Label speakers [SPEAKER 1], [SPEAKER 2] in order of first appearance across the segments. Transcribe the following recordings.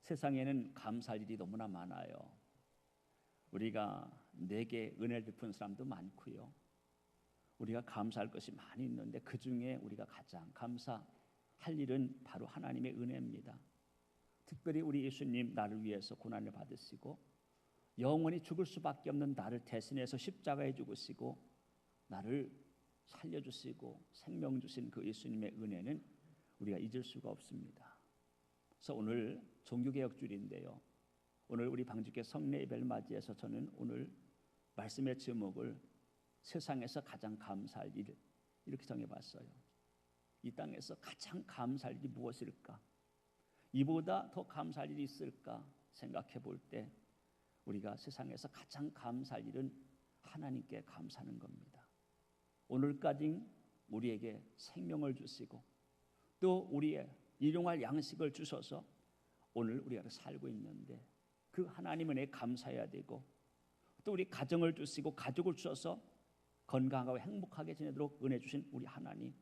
[SPEAKER 1] 세상에는 감사할 일이 너무나 많아요. 우리가 내게 은혜를 베푼 사람도 많고요. 우리가 감사할 것이 많이 있는데 그 중에 우리가 가장 감사할 일은 바로 하나님의 은혜입니다. 특별히 우리 예수님 나를 위해서 고난을 받으시고 영원히 죽을 수밖에 없는 나를 대신해서 십자가에 죽으시고 나를 살려주시고 생명 주신 그 예수님의 은혜는 우리가 잊을 수가 없습니다. 그래서 오늘 종교개혁주일인데요, 오늘 우리 방주교 성례 예배를 맞이해서 저는 오늘 말씀의 제목을 세상에서 가장 감사할 일 이렇게 정해봤어요. 이 땅에서 가장 감사할 일이 무엇일까? 이보다 더 감사할 일이 있을까 생각해 볼 때 우리가 세상에서 가장 감사할 일은 하나님께 감사하는 겁니다. 오늘까지 우리에게 생명을 주시고 또 우리의 일용할 양식을 주셔서 오늘 우리가 살고 있는데 그 하나님 은혜에 감사해야 되고 또 우리 가정을 주시고 가족을 주셔서 건강하고 행복하게 지내도록 은혜 주신 우리 하나님,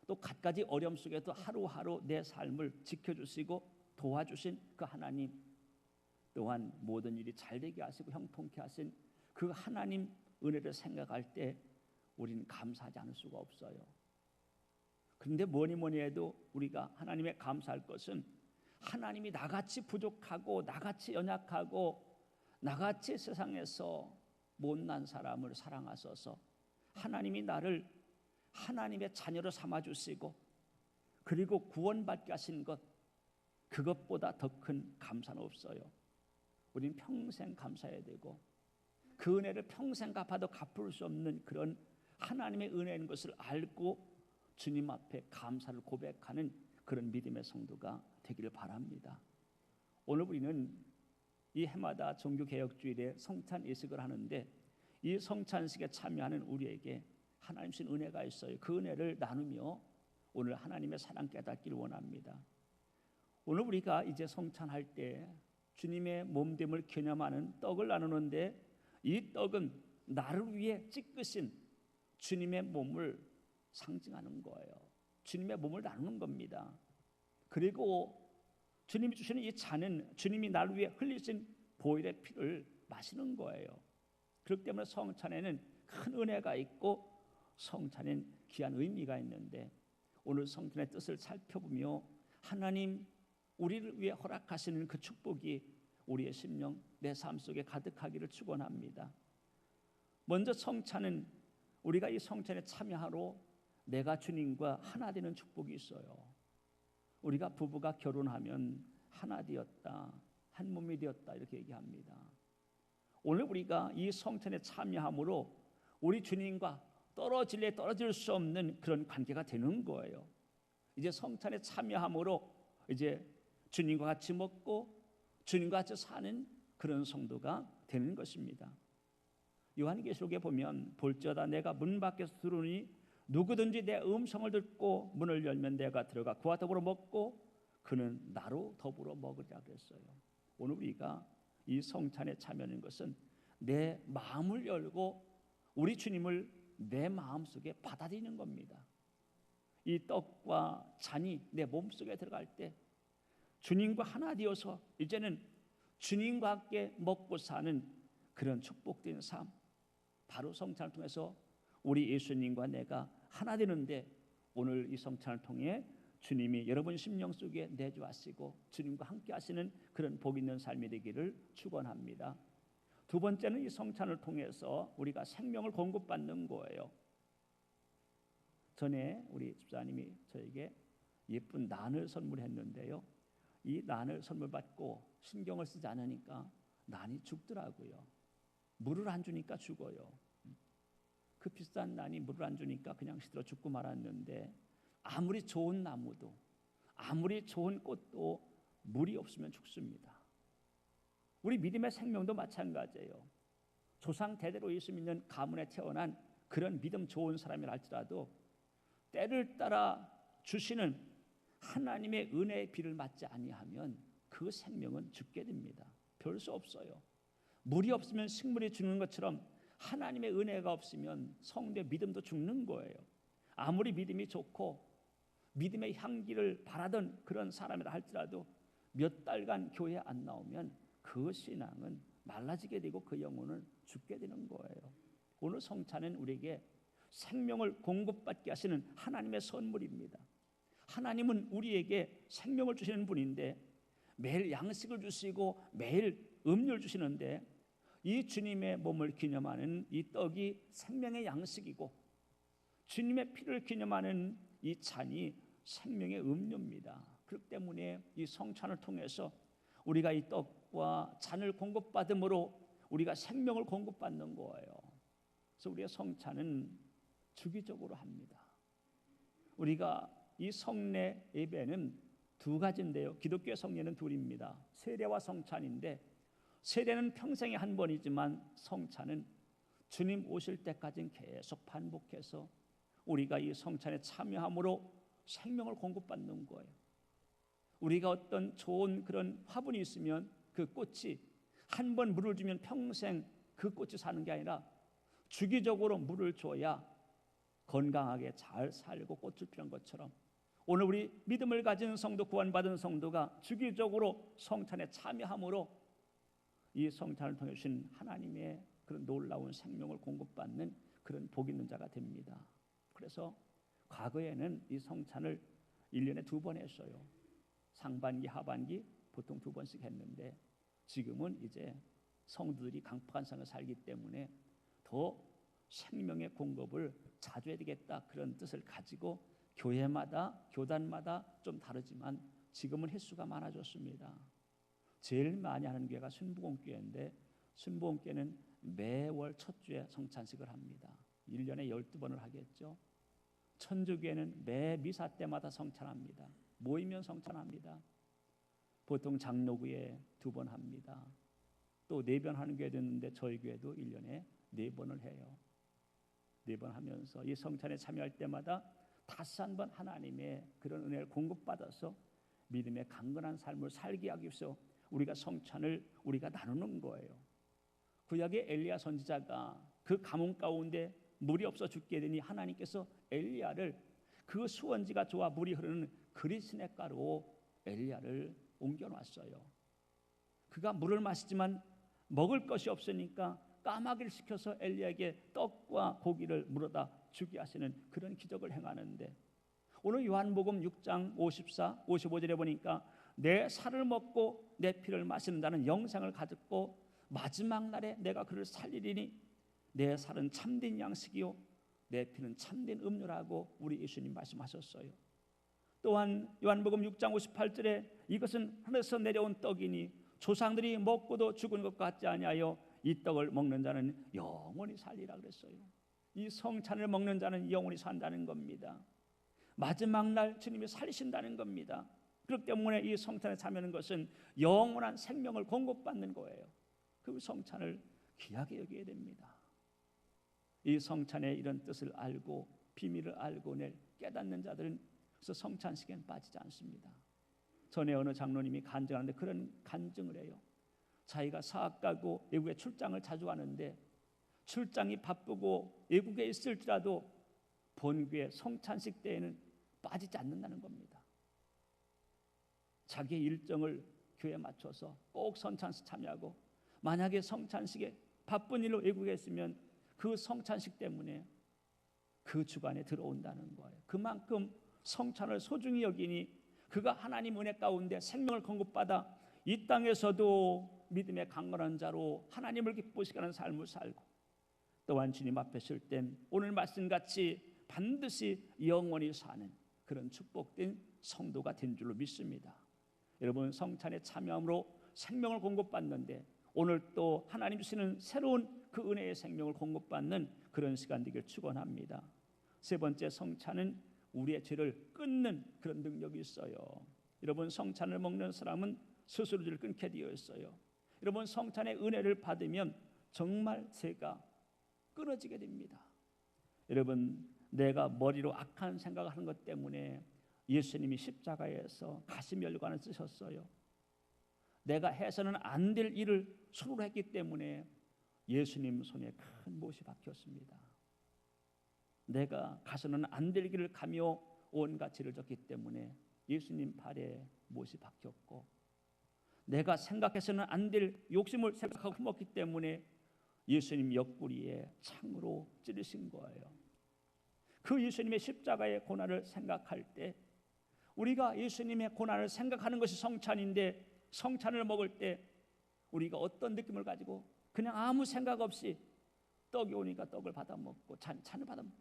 [SPEAKER 1] 또 갖가지 어려움 속에도 하루하루 내 삶을 지켜주시고 도와주신 그 하나님, 또한 모든 일이 잘되게 하시고 형통케 하신 그 하나님 은혜를 생각할 때 우리는 감사하지 않을 수가 없어요. 그런데 뭐니 해도 우리가 하나님에 감사할 것은 하나님이 나같이 부족하고 나같이 연약하고 나같이 세상에서 못난 사람을 사랑하셔서 하나님이 나를 하나님의 자녀로 삼아주시고 그리고 구원받게 하신 것, 그것보다 더 큰 감사는 없어요. 우리는 평생 감사해야 되고 그 은혜를 평생 갚아도 갚을 수 없는 그런 하나님의 은혜인 것을 알고 주님 앞에 감사를 고백하는 그런 믿음의 성도가 되기를 바랍니다. 오늘 우리는 이 해마다 종교개혁주일에 성찬 예식을 하는데 이 성찬식에 참여하는 우리에게 하나님 주신 은혜가 있어요. 그 은혜를 나누며 오늘 하나님의 사랑 깨닫기를 원합니다. 오늘 우리가 이제 성찬할 때 주님의 몸됨을 기념하는 떡을 나누는데 이 떡은 나를 위해 찢으신 주님의 몸을 상징하는 거예요. 주님의 몸을 나누는 겁니다. 그리고 주님이 주시는 이 잔은 주님이 나를 위해 흘리신 보혈의 피를 마시는 거예요. 그렇기 때문에 성찬에는 큰 은혜가 있고 성찬엔 귀한 의미가 있는데 오늘 성찬의 뜻을 살펴보며 하나님 우리를 위해 허락하시는 그 축복이 우리의 심령, 내 삶 속에 가득하기를 축원합니다. 먼저 성찬은 우리가 이 성찬에 참여하러 내가 주님과 하나 되는 축복이 있어요. 우리가 부부가 결혼하면 하나 되었다, 한 몸이 되었다 이렇게 얘기합니다. 오늘 우리가 이 성찬에 참여함으로 우리 주님과 떨어질래 떨어질 수 없는 그런 관계가 되는 거예요. 이제 성찬에 참여함으로 이제 주님과 같이 먹고 주님과 같이 사는 그런 성도가 되는 것입니다. 요한계시록에 보면 볼지어다 내가 문 밖에서 들어오니 누구든지 내 음성을 듣고 문을 열면 내가 들어가 그와 더불어 먹고 그는 나로 더불어 먹으리라 그랬어요. 오늘 우리가 이 성찬에 참여하는 것은 내 마음을 열고 우리 주님을 내 마음속에 받아들이는 겁니다. 이 떡과 잔이 내 몸속에 들어갈 때 주님과 하나 되어서 이제는 주님과 함께 먹고 사는 그런 축복된 삶, 바로 성찬을 통해서 우리 예수님과 내가 하나 되는데 오늘 이 성찬을 통해 주님이 여러분 심령 속에 내주하시고 주님과 함께 하시는 그런 복 있는 삶이 되기를 축원합니다. 두 번째는 이 성찬을 통해서 우리가 생명을 공급받는 거예요. 전에 우리 집사님이 저에게 예쁜 난을 선물했는데요, 이 난을 선물 받고 신경을 쓰지 않으니까 난이 죽더라고요. 물을 안 주니까 죽어요. 그 비싼 난이 물을 안 주니까 그냥 시들어 죽고 말았는데 아무리 좋은 나무도 아무리 좋은 꽃도 물이 없으면 죽습니다. 우리 믿음의 생명도 마찬가지예요. 조상 대대로 예수 믿는 가문에 태어난 그런 믿음 좋은 사람이라 할지라도 때를 따라 주시는 하나님의 은혜의 비를 맞지 아니하면 그 생명은 죽게 됩니다. 별 수 없어요. 물이 없으면 식물이 죽는 것처럼 하나님의 은혜가 없으면 성도의 믿음도 죽는 거예요. 아무리 믿음이 좋고 믿음의 향기를 바라던 그런 사람이라 할지라도 몇 달간 교회 안 나오면 그 신앙은 말라지게 되고 그 영혼은 죽게 되는 거예요. 오늘 성찬은 우리에게 생명을 공급받게 하시는 하나님의 선물입니다. 하나님은 우리에게 생명을 주시는 분인데 매일 양식을 주시고 매일 음료를 주시는데 이 주님의 몸을 기념하는 이 떡이 생명의 양식이고 주님의 피를 기념하는 이 잔이 생명의 음료입니다. 그렇기 때문에 이 성찬을 통해서 우리가 이 떡과 잔을 공급받음으로 우리가 생명을 공급받는 거예요. 그래서 우리의 성찬은 주기적으로 합니다. 우리가 이 성례 예배는 두 가지인데요. 기독교 성례는 둘입니다. 세례와 성찬인데 세례는 평생에 한 번이지만 성찬은 주님 오실 때까지는 계속 반복해서 우리가 이 성찬에 참여함으로 생명을 공급받는 거예요. 우리가 어떤 좋은 그런 화분이 있으면 그 꽃이 한 번 물을 주면 평생 그 꽃이 사는 게 아니라 주기적으로 물을 줘야 건강하게 잘 살고 꽃을 피는 것처럼 오늘 우리 믿음을 가진 성도, 구원받은 성도가 주기적으로 성찬에 참여함으로 이 성찬을 통해 주신 하나님의 그런 놀라운 생명을 공급받는 그런 복 있는 자가 됩니다. 그래서 과거에는 이 성찬을 1년에 2번 했어요. 상반기, 하반기 보통 2번씩 했는데 지금은 이제 성도들이 강팍한 삶을 살기 때문에 더 생명의 공급을 자주 해야 되겠다 그런 뜻을 가지고 교회마다 교단마다 좀 다르지만 지금은 횟수가 많아졌습니다. 제일 많이 하는 교회가 순복음교회인데 순복음교회는 매월 첫 주에 성찬식을 합니다. 1년에 12번을 하겠죠. 천주교회는 매 미사 때마다 성찬합니다. 모이면 성찬합니다. 보통 장로교회 2번 합니다. 또 4번 하는 교회도 있는데 저희 교회도 1년에 4번을 해요. 4번 하면서 이 성찬에 참여할 때마다 다시 한번 하나님의 그런 은혜를 공급받아서 믿음의 강건한 삶을 살게 하기 위해서 우리가 성찬을 우리가 나누는 거예요. 구약의 엘리야 선지자가 그 가뭄 가운데 물이 없어 죽게 되니 하나님께서 엘리야를 그 수원지가 좋아 물이 흐르는 그리스네가로 엘리야를 옮겨놨어요. 그가 물을 마시지만 먹을 것이 없으니까 까마귀를 시켜서 엘리야에게 떡과 고기를 물어다 주게 하시는 그런 기적을 행하는데 오늘 요한복음 6장 54, 55절에 보니까 내 살을 먹고 내 피를 마시는 자는 영생을 가졌고 마지막 날에 내가 그를 살리리니 내 살은 참된 양식이요 내 피는 참된 음료라고 우리 예수님 말씀하셨어요. 또한 요한복음 6장 58절에 이것은 하늘에서 내려온 떡이니 조상들이 먹고도 죽은 것 같지 아니하여 이 떡을 먹는 자는 영원히 살리라 그랬어요. 이 성찬을 먹는 자는 영원히 산다는 겁니다. 마지막 날 주님이 살리신다는 겁니다. 그렇기 때문에 이 성찬에 참여하는 것은 영원한 생명을 공급받는 거예요. 그 성찬을 귀하게 여겨야 됩니다. 이 성찬의 이런 뜻을 알고 비밀을 알고 깨닫는 자들은 그래서 성찬식에는 빠지지 않습니다. 전에 어느 장로님이 간증하는데 그런 간증을 해요. 자기가 사학 가고 외국에 출장을 자주 가는데 출장이 바쁘고 외국에 있을지라도 본교회 성찬식 때에는 빠지지 않는다는 겁니다. 자기의 일정을 교회에 맞춰서 꼭 성찬식 참여하고 만약에 성찬식에 바쁜 일로 외국에 있으면 그 성찬식 때문에 그 주간에 들어온다는 거예요. 그만큼 성찬을 소중히 여기니 그가 하나님 은혜 가운데 생명을 공급받아 이 땅에서도 믿음의 강건한 자로 하나님을 기쁘시게 하는 삶을 살고 또한 주님 앞에 설 땐 오늘 말씀같이 반드시 영원히 사는 그런 축복된 성도가 된 줄로 믿습니다. 여러분 성찬에 참여함으로 생명을 공급받는데 오늘 또 하나님 주시는 새로운 그 은혜의 생명을 공급받는 그런 시간 되길 축원합니다. 세 번째 성찬은 우리의 죄를 끊는 그런 능력이 있어요. 여러분 성찬을 먹는 사람은 스스로 죄를 끊게 되어 있어요. 여러분 성찬의 은혜를 받으면 정말 죄가 끊어지게 됩니다. 여러분 내가 머리로 악한 생각을 하는 것 때문에 예수님이 십자가에서 가시멸관을 쓰셨어요. 내가 해서는 안 될 일을 손으로 했기 때문에 예수님 손에 큰 못이 박혔습니다. 내가 가서는 안 될 길을 가며 온갖 죄를 졌기 때문에 예수님 발에 못이 박혔고 내가 생각해서는 안 될 욕심을 생각하고 품었기 때문에 예수님 옆구리에 창으로 찌르신 거예요. 그 예수님의 십자가의 고난을 생각할 때, 우리가 예수님의 고난을 생각하는 것이 성찬인데, 성찬을 먹을 때 우리가 어떤 느낌을 가지고 그냥 아무 생각 없이 떡이 오니까 떡을 받아 먹고 잔을 받아 먹고,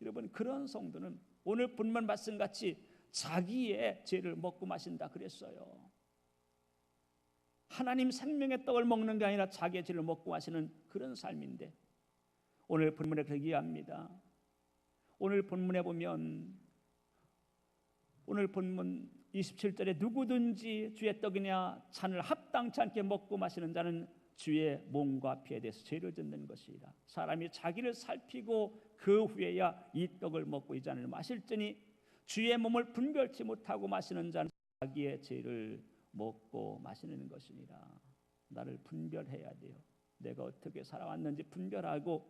[SPEAKER 1] 여러분 그런 성도는 오늘 본문 말씀같이 자기의 죄를 먹고 마신다 그랬어요. 하나님 생명의 떡을 먹는 게 아니라 자기의 죄를 먹고 마시는 그런 삶인데, 오늘 본문에 그렇게 이야기합니다. 오늘 본문에 보면, 오늘 본문 27절에 누구든지 주의 떡이냐 잔을 합당치 않게 먹고 마시는 자는 주의 몸과 피에 대해서 죄를 짓는 것이라. 사람이 자기를 살피고 그 후에야 이 떡을 먹고 이 잔을 마실지니 주의 몸을 분별치 못하고 마시는 자는 자기의 죄를 먹고 마시는 것이니라. 나를 분별해야 돼요. 내가 어떻게 살아왔는지 분별하고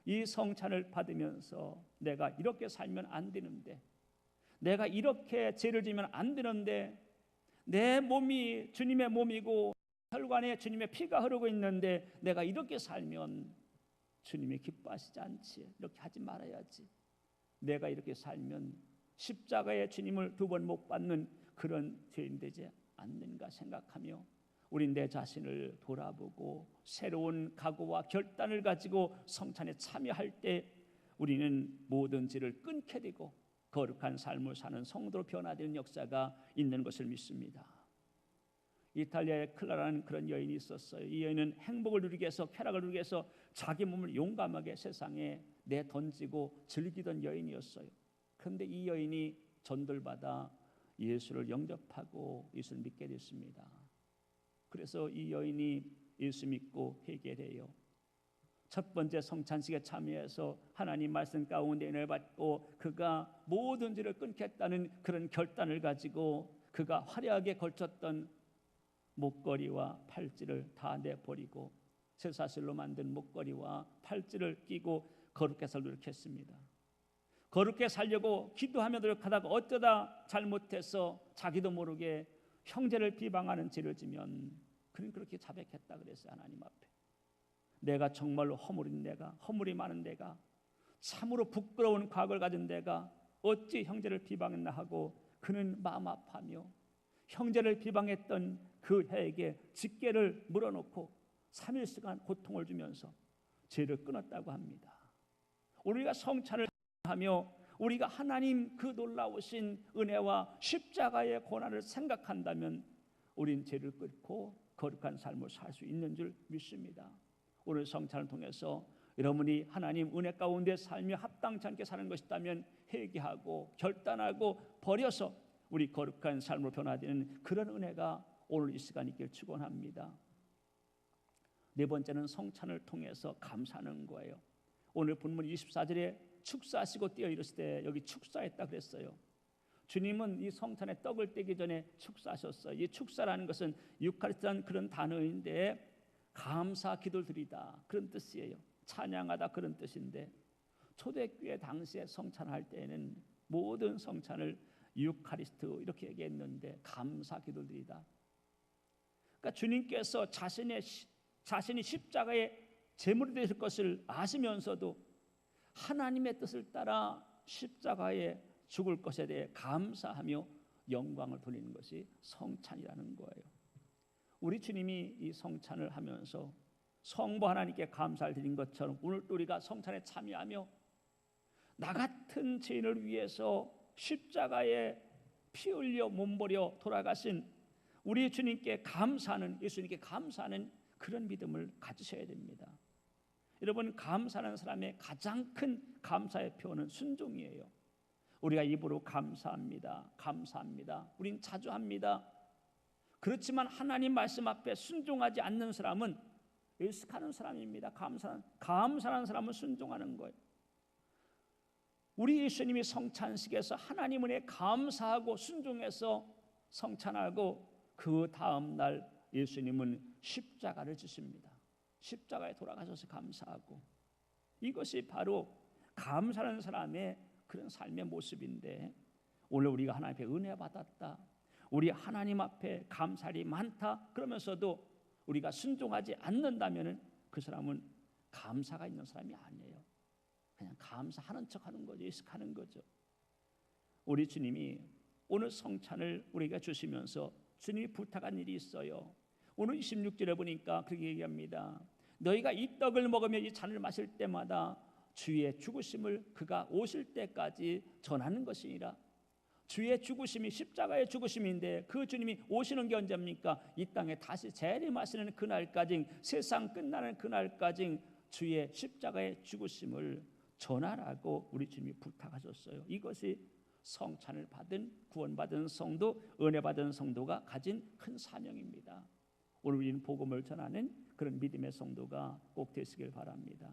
[SPEAKER 1] 이 성찬을 받으면서 내가 이렇게 살면 안 되는데, 내가 이렇게 죄를 지면 안 되는데, 내 몸이 주님의 몸이고 혈관에 주님의 피가 흐르고 있는데 내가 이렇게 살면 주님이 기뻐하시지 않지. 이렇게 하지 말아야지. 내가 이렇게 살면 십자가의 주님을 두 번 못 받는 그런 죄인 되지 않는가 생각하며, 우린 내 자신을 돌아보고 새로운 각오와 결단을 가지고 성찬에 참여할 때 우리는 모든 죄를 끊게 되고 거룩한 삶을 사는 성도로 변화되는 역사가 있는 것을 믿습니다. 이탈리아에 클라라는 그런 여인이 있었어요. 이 여인은 행복을 누리기 위해서, 쾌락을 누리기 위해서 자기 몸을 용감하게 세상에 내던지고 즐기던 여인이었어요. 그런데 이 여인이 전도받아 예수를 영접하고 예수를 믿게 됐습니다. 그래서 이 여인이 예수 믿고 회개해요. 첫 번째 성찬식에 참여해서 하나님 말씀 가운데 은혜를 받고 그가 모든 죄를 끊겠다는 그런 결단을 가지고 그가 화려하게 걸쳤던 목걸이와 팔찌를 다 내버리고 쇠사슬로 만든 목걸이와 팔찌를 끼고 거룩하게 살도록 했습니다. 거룩하게 살려고 기도하며 노력하다가 어쩌다 잘못해서 자기도 모르게 형제를 비방하는 죄를 지면 그는 그렇게 자백했다 그랬어요. 하나님 앞에 내가 정말로 허물인 내가, 허물이 많은 내가, 참으로 부끄러운 과거를 가진 내가 어찌 형제를 비방했나 하고 그는 마음 아파하며 형제를 비방했던 그 해에게 직계를 물어놓고 3일간 고통을 주면서 죄를 끊었다고 합니다. 우리가 성찬을 하며 우리가 하나님 그 놀라우신 은혜와 십자가의 고난을 생각한다면 우린 죄를 끊고 거룩한 삶을 살 수 있는 줄 믿습니다. 오늘 성찬을 통해서 여러분이 하나님 은혜 가운데 삶이 합당치 않게 사는 것이다면 회개하고 결단하고 버려서 우리 거룩한 삶으로 변화되는 그런 은혜가 오늘 이 시간 있길 축원합니다. 네 번째는 성찬을 통해서 감사하는 거예요. 오늘 본문 24절에 축사하시고 뛰어 이르실 때 여기 축사했다 그랬어요. 주님은 이 성찬에 떡을 떼기 전에 축사하셨어요. 이 축사라는 것은 유카리스트라는 그런 단어인데 감사 기도를 드리다 그런 뜻이에요. 찬양하다 그런 뜻인데, 초대교회 당시에 성찬할 때에는 모든 성찬을 유카리스트 이렇게 얘기했는데 감사 기도를 드리다. 그러니까 주님께서 자신이 십자가의 제물이 되실 것을 아시면서도 하나님의 뜻을 따라 십자가에 죽을 것에 대해 감사하며 영광을 돌리는 것이 성찬이라는 거예요. 우리 주님이 이 성찬을 하면서 성부 하나님께 감사를 드린 것처럼 오늘도 우리가 성찬에 참여하며 나 같은 죄인을 위해서 십자가에 피 흘려 몸버려 돌아가신 우리 주님께 감사하는, 예수님께 감사하는 그런 믿음을 가지셔야 됩니다. 여러분, 감사하는 사람의 가장 큰 감사의 표현은 순종이에요. 우리가 입으로 감사합니다, 감사합니다, 우린 자주 합니다. 그렇지만 하나님 말씀 앞에 순종하지 않는 사람은 일식하는 사람입니다. 감사하는 사람은 순종하는 거예요. 우리 예수님이 성찬식에서 하나님 은혜에 감사하고 순종해서 성찬하고 그 다음 날 예수님은 십자가를 지십니다. 십자가에 돌아가셔서 감사하고, 이것이 바로 감사하는 사람의 그런 삶의 모습인데, 오늘 우리가 하나님 앞에 은혜 받았다, 우리 하나님 앞에 감사할 일이 많다 그러면서도 우리가 순종하지 않는다면 그 사람은 감사가 있는 사람이 아니에요. 그냥 감사하는 척하는 거죠. 의식하는 거죠. 우리 주님이 오늘 성찬을 우리가 주시면서 주님이 부탁한 일이 있어요. 오늘 26절에 보니까 그렇게 얘기합니다. 너희가 이 떡을 먹으며 이 잔을 마실 때마다 주의 죽으심을 그가 오실 때까지 전하는 것이니라. 주의 죽으심이 십자가의 죽으심인데 그 주님이 오시는 게 언제입니까? 이 땅에 다시 재림하시는 그날까지, 세상 끝나는 그날까지 주의 십자가의 죽으심을 전하라고 우리 주님이 부탁하셨어요. 이것이 성찬을 받은 구원받은 성도, 은혜 받은 성도가 가진 큰 사명입니다. 오늘 우리는 복음을 전하는 그런 믿음의 성도가 꼭 되시길 바랍니다.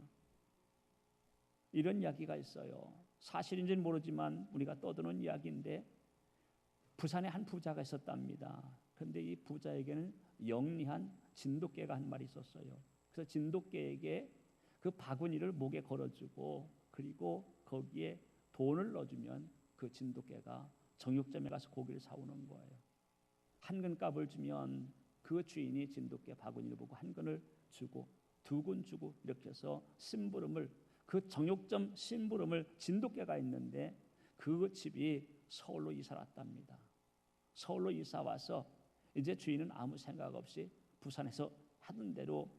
[SPEAKER 1] 이런 이야기가 있어요. 사실인지는 모르지만 우리가 떠드는 이야기인데 부산에 한 부자가 있었답니다. 그런데 이 부자에게는 영리한 진돗개가 한 마리 있었어요. 그래서 진돗개에게 그 바구니를 목에 걸어주고 그리고 거기에 돈을 넣어주면 그 진돗개가 정육점에 가서 고기를 사오는 거예요. 한 근값을 주면 그 주인이 진돗개 바구니를 보고 한 근을 주고 두 근 주고 이렇게 해서 심부름을, 그 정육점 심부름을 진돗개가 있는데 그 집이 서울로 이사 왔답니다. 서울로 이사 와서 이제 주인은 아무 생각 없이 부산에서 하던 대로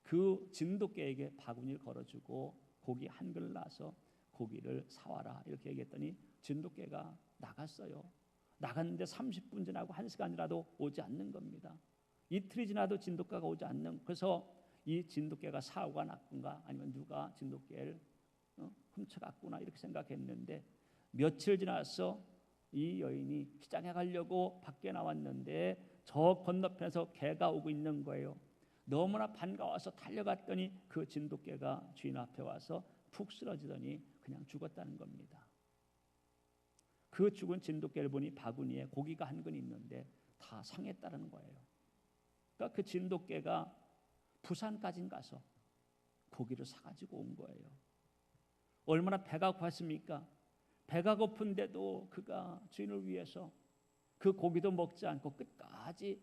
[SPEAKER 1] 그 진돗개에게 바구니를 걸어주고 고기 한 근을 놔서 고기를 사와라 이렇게 얘기했더니 진돗개가 나갔어요. 나갔는데 30분 지나고 1시간 지나도 오지 않는 겁니다. 이틀이 지나도 진돗개가 오지 않는, 그래서 이 진돗개가 사고가 났건가 아니면 누가 진돗개를 훔쳐갔구나 이렇게 생각했는데 며칠 지나서 이 여인이 시장에 가려고 밖에 나왔는데 저 건너편에서 개가 오고 있는 거예요. 너무나 반가워서 달려갔더니 그 진돗개가 주인 앞에 와서 푹 쓰러지더니 그냥 죽었다는 겁니다. 그 죽은 진돗개를 보니 바구니에 고기가 한 근 있는데 다 상했다는 거예요. 그러니까 그 진돗개가 부산까지 가서 고기를 사가지고 온 거예요. 얼마나 배가 고팠습니까? 배가 고픈데도 그가 주인을 위해서 그 고기도 먹지 않고 끝까지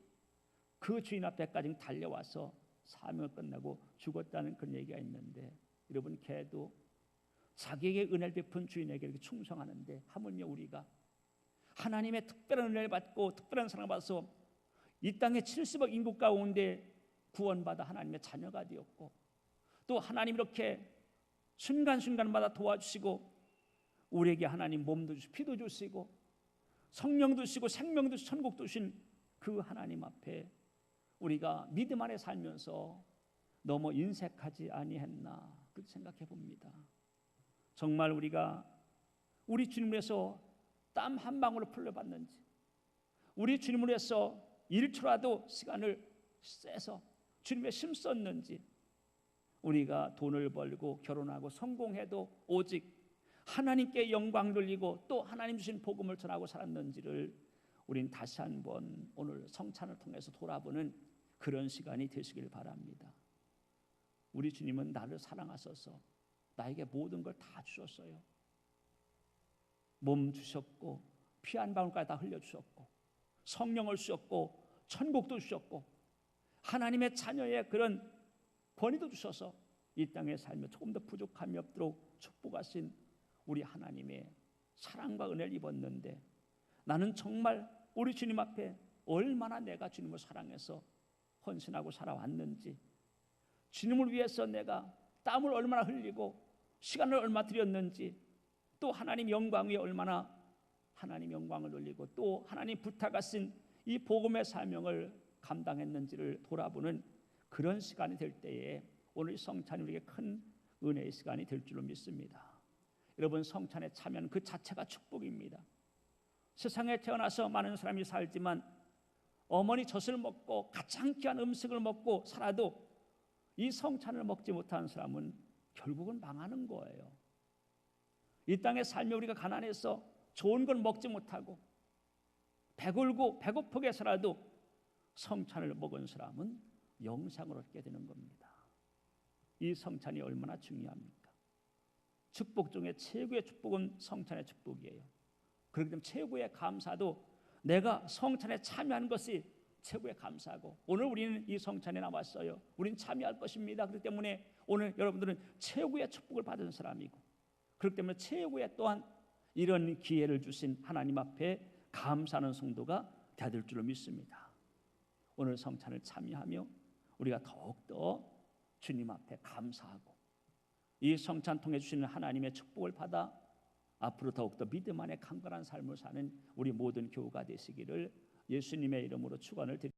[SPEAKER 1] 그 주인 앞에까지 달려와서 사명을 끝내고 죽었다는 그런 얘기가 있는데, 여러분 개도 자기에게 은혜를 베푼 주인에게 이렇게 충성하는데 하물며 우리가 하나님의 특별한 은혜를 받고 특별한 사랑을 받아서 이 땅에 70억 인구 가운데 구원받아 하나님의 자녀가 되었고 또 하나님 이렇게 순간순간마다 도와주시고 우리에게 하나님 몸도 주시고 피도 주시고 성령도 주시고 생명도 주시고 천국도 주신 그 하나님 앞에 우리가 믿음 안에 살면서 너무 인색하지 아니했나 그렇게 생각해 봅니다. 정말 우리가 우리 주님을 위해서 땀 한 방울을 풀려봤는지, 우리 주님을 위해서 1초라도 시간을 쎄서 주님의 힘썼는지, 우리가 돈을 벌고 결혼하고 성공해도 오직 하나님께 영광 돌리고 또 하나님 주신 복음을 전하고 살았는지를 우린 다시 한번 오늘 성찬을 통해서 돌아보는 그런 시간이 되시길 바랍니다. 우리 주님은 나를 사랑하셔서 나에게 모든 걸 다 주셨어요. 몸 주셨고 피 한 방울까지 다 흘려주셨고 성령을 주셨고 천국도 주셨고 하나님의 자녀의 그런 권위도 주셔서 이 땅에 살며 조금 더 부족함이 없도록 축복하신 우리 하나님의 사랑과 은혜를 입었는데, 나는 정말 우리 주님 앞에 얼마나 내가 주님을 사랑해서 헌신하고 살아왔는지, 주님을 위해서 내가 땀을 얼마나 흘리고 시간을 얼마 들였는지, 또 하나님 영광 위에 얼마나 하나님 영광을 돌리고 또 하나님 부탁하신 이 복음의 사명을 감당했는지를 돌아보는 그런 시간이 될 때에 오늘 성찬이 우리에게 큰 은혜의 시간이 될 줄로 믿습니다. 여러분, 성찬에 참여하는 그 자체가 축복입니다. 세상에 태어나서 많은 사람이 살지만 어머니 젖을 먹고 가장 귀한 음식을 먹고 살아도 이 성찬을 먹지 못하는 사람은 결국은 망하는 거예요. 이 땅에 살며 우리가 가난해서 좋은 걸 먹지 못하고 배불고 배고프게 살아도 성찬을 먹은 사람은 영생을 얻게 되는 겁니다. 이 성찬이 얼마나 중요합니까? 축복 중에 최고의 축복은 성찬의 축복이에요. 그렇기 때문에 최고의 감사도 내가 성찬에 참여한 것이 최고의 감사하고 오늘 우리는 이 성찬에 나왔어요. 우리는 참여할 것입니다. 그렇기 때문에 오늘 여러분들은 최고의 축복을 받은 사람이고 그렇기 때문에 최고의 또한 이런 기회를 주신 하나님 앞에 감사하는 성도가 되어야 줄을 믿습니다. 오늘 성찬을 참여하며 우리가 더욱더 주님 앞에 감사하고 이 성찬 통해 주시는 하나님의 축복을 받아 앞으로 더욱더 믿음 안에 강건한 삶을 사는 우리 모든 교우가 되시기를 예수님의 이름으로 축원을 드립니다.